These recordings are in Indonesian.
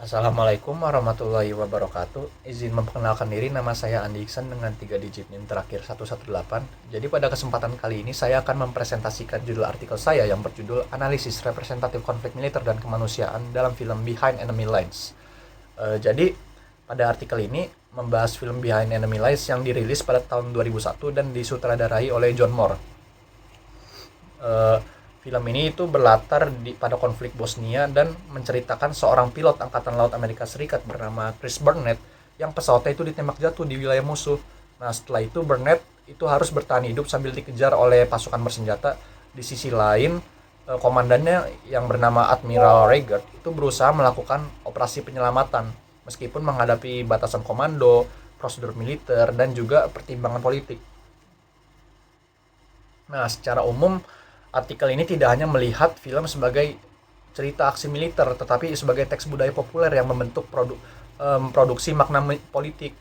Assalamualaikum warahmatullahi wabarakatuh. Izin memperkenalkan diri, nama saya Andi Iksan dengan 3 digit NIM terakhir 118. Jadi pada kesempatan kali ini saya akan mempresentasikan judul artikel saya yang berjudul Analisis Representatif Konflik Militer dan Kemanusiaan dalam Film Behind Enemy Lines. Jadi pada artikel ini membahas film Behind Enemy Lines yang dirilis pada tahun 2001 dan disutradarai oleh John Moore. Film ini itu berlatar pada konflik Bosnia dan menceritakan seorang pilot Angkatan Laut Amerika Serikat bernama Chris Burnett yang pesawatnya itu ditembak jatuh di wilayah musuh. Nah, setelah itu Burnett itu harus bertahan hidup sambil dikejar oleh pasukan bersenjata. Di sisi lain, komandannya yang bernama Admiral Reigert itu berusaha melakukan operasi penyelamatan meskipun menghadapi batasan komando, prosedur militer, dan juga pertimbangan politik. Nah, secara umum artikel ini tidak hanya melihat film sebagai cerita aksi militer, tetapi sebagai teks budaya populer yang membentuk produksi makna politik.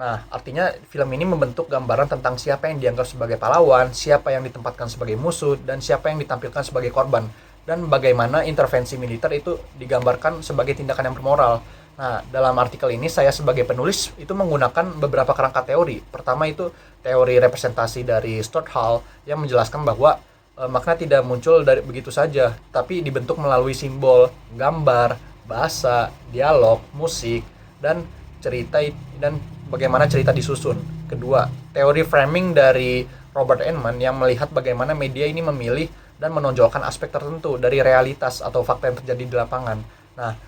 Nah, artinya film ini membentuk gambaran tentang siapa yang dianggap sebagai pahlawan, siapa yang ditempatkan sebagai musuh, dan siapa yang ditampilkan sebagai korban, dan bagaimana intervensi militer itu digambarkan sebagai tindakan yang bermoral. Nah, dalam artikel ini saya sebagai penulis itu menggunakan beberapa kerangka teori. Pertama itu teori representasi dari Stuart Hall yang menjelaskan bahwa makna tidak muncul dari begitu saja, tapi dibentuk melalui simbol, gambar, bahasa, dialog, musik, dan cerita dan bagaimana cerita disusun. Kedua, teori framing dari Robert Enman yang melihat bagaimana media ini memilih dan menonjolkan aspek tertentu dari realitas atau fakta yang terjadi di lapangan. Nah,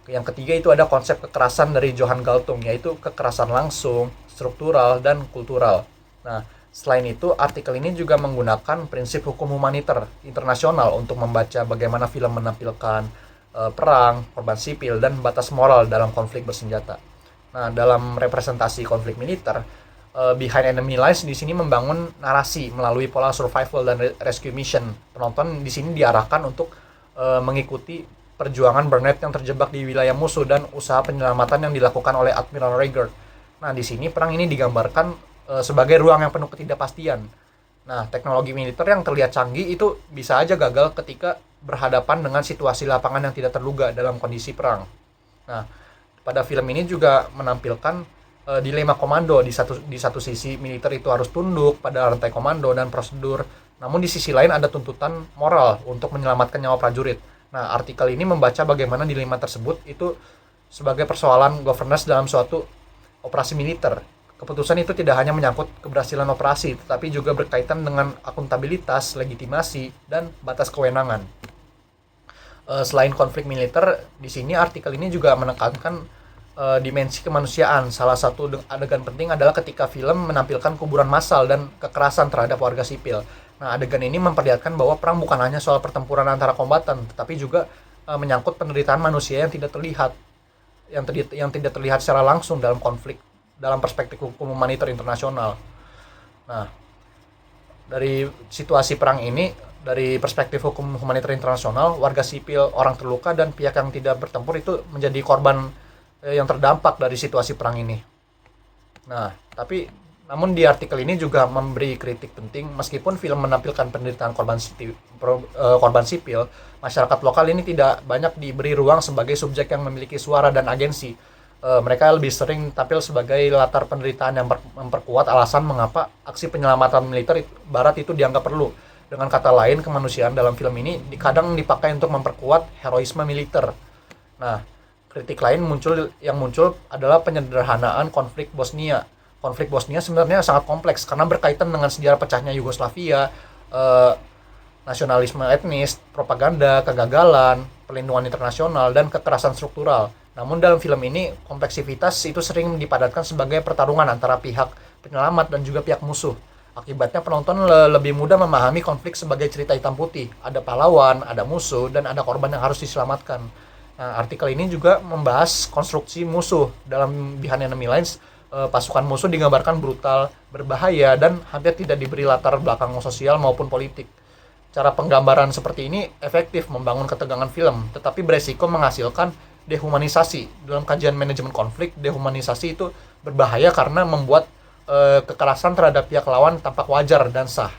yang ketiga itu ada konsep kekerasan dari Johan Galtung, yaitu kekerasan langsung, struktural, dan kultural. Nah, selain itu, artikel ini juga menggunakan prinsip hukum humaniter internasional untuk membaca bagaimana film menampilkan perang, korban sipil, dan batas moral dalam konflik bersenjata. Nah, dalam representasi konflik militer, Behind Enemy Lines di sini membangun narasi melalui pola survival dan rescue mission. Penonton di sini diarahkan untuk mengikuti perjuangan Burnett yang terjebak di wilayah musuh dan usaha penyelamatan yang dilakukan oleh Admiral Reigert. Nah, di sini perang ini digambarkan sebagai ruang yang penuh ketidakpastian. Nah, teknologi militer yang terlihat canggih itu bisa aja gagal ketika berhadapan dengan situasi lapangan yang tidak terduga dalam kondisi perang. Nah, pada film ini juga menampilkan dilema komando. Di satu sisi militer itu harus tunduk pada rantai komando dan prosedur, namun di sisi lain ada tuntutan moral untuk menyelamatkan nyawa prajurit. Nah, artikel ini membaca bagaimana dilema tersebut itu sebagai persoalan governance dalam suatu operasi militer. Keputusan itu tidak hanya menyangkut keberhasilan operasi, tetapi juga berkaitan dengan akuntabilitas, legitimasi, dan batas kewenangan. Selain konflik militer, di sini artikel ini juga menekankan dimensi kemanusiaan. Salah satu adegan penting adalah ketika film menampilkan kuburan massal dan kekerasan terhadap warga sipil. Nah, adegan ini memperlihatkan bahwa perang bukan hanya soal pertempuran antara kombatan, tetapi juga menyangkut penderitaan manusia yang tidak terlihat, yang tidak terlihat secara langsung dalam konflik dalam perspektif hukum humaniter internasional. Nah, dari situasi perang ini, dari perspektif hukum humaniter internasional, warga sipil, orang terluka, dan pihak yang tidak bertempur itu menjadi korban yang terdampak dari situasi perang ini. Nah, namun di artikel ini juga memberi kritik penting. Meskipun film menampilkan penderitaan korban sipil, masyarakat lokal ini tidak banyak diberi ruang sebagai subjek yang memiliki suara dan agensi. Mereka lebih sering tampil sebagai latar penderitaan yang memperkuat alasan mengapa aksi penyelamatan militer barat itu dianggap perlu. Dengan kata lain, kemanusiaan dalam film ini kadang dipakai untuk memperkuat heroisme militer. Nah, kritik lain yang muncul adalah penyederhanaan konflik Bosnia. Konflik Bosnia sebenarnya sangat kompleks karena berkaitan dengan sejarah pecahnya Yugoslavia, nasionalisme etnis, propaganda, kegagalan, perlindungan internasional, dan kekerasan struktural. Namun dalam film ini, kompleksivitas itu sering dipadatkan sebagai pertarungan antara pihak penyelamat dan juga pihak musuh. Akibatnya penonton lebih mudah memahami konflik sebagai cerita hitam putih. Ada pahlawan, ada musuh, dan ada korban yang harus diselamatkan. Nah, artikel ini juga membahas konstruksi musuh. Dalam Behind Enemy Lines, pasukan musuh digambarkan brutal, berbahaya, dan hampir tidak diberi latar belakang sosial maupun politik. Cara penggambaran seperti ini efektif membangun ketegangan film, tetapi beresiko menghasilkan dehumanisasi. Dalam kajian manajemen konflik, dehumanisasi itu berbahaya karena membuat kekerasan terhadap pihak lawan tampak wajar dan sah.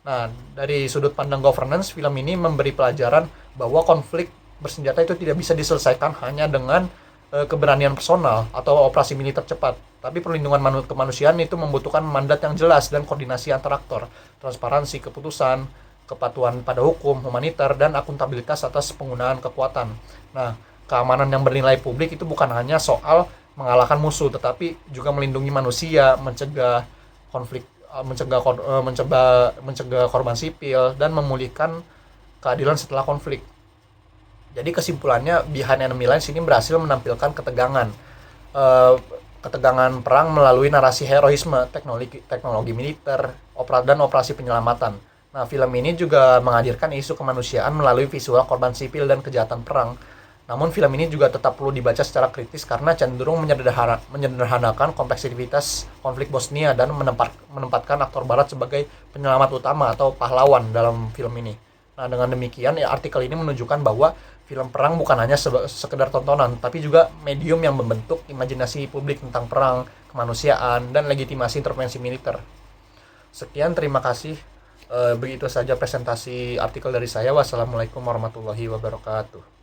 Nah, dari sudut pandang governance, film ini memberi pelajaran bahwa konflik bersenjata itu tidak bisa diselesaikan hanya dengan keberanian personal atau operasi militer cepat. Tapi perlindungan kemanusiaan itu membutuhkan mandat yang jelas dan koordinasi antar aktor, transparansi keputusan, kepatuhan pada hukum, humaniter, dan akuntabilitas atas penggunaan kekuatan. Nah, keamanan yang bernilai publik itu bukan hanya soal mengalahkan musuh, tetapi juga melindungi manusia, mencegah konflik, mencegah korban sipil, dan memulihkan keadilan setelah konflik. Jadi kesimpulannya, Behind Enemy Lines ini berhasil menampilkan ketegangan perang melalui narasi heroisme, teknologi militer, dan operasi penyelamatan. Nah, film ini juga menghadirkan isu kemanusiaan melalui visual korban sipil dan kejahatan perang. Namun film ini juga tetap perlu dibaca secara kritis karena cenderung menyederhanakan kompleksitas konflik Bosnia dan menempatkan aktor barat sebagai penyelamat utama atau pahlawan dalam film ini. Nah, dengan demikian ya, artikel ini menunjukkan bahwa film perang bukan hanya sekedar tontonan, tapi juga medium yang membentuk imajinasi publik tentang perang, kemanusiaan, dan legitimasi intervensi militer. Sekian, terima kasih. Begitu saja presentasi artikel dari saya. Wassalamualaikum warahmatullahi wabarakatuh.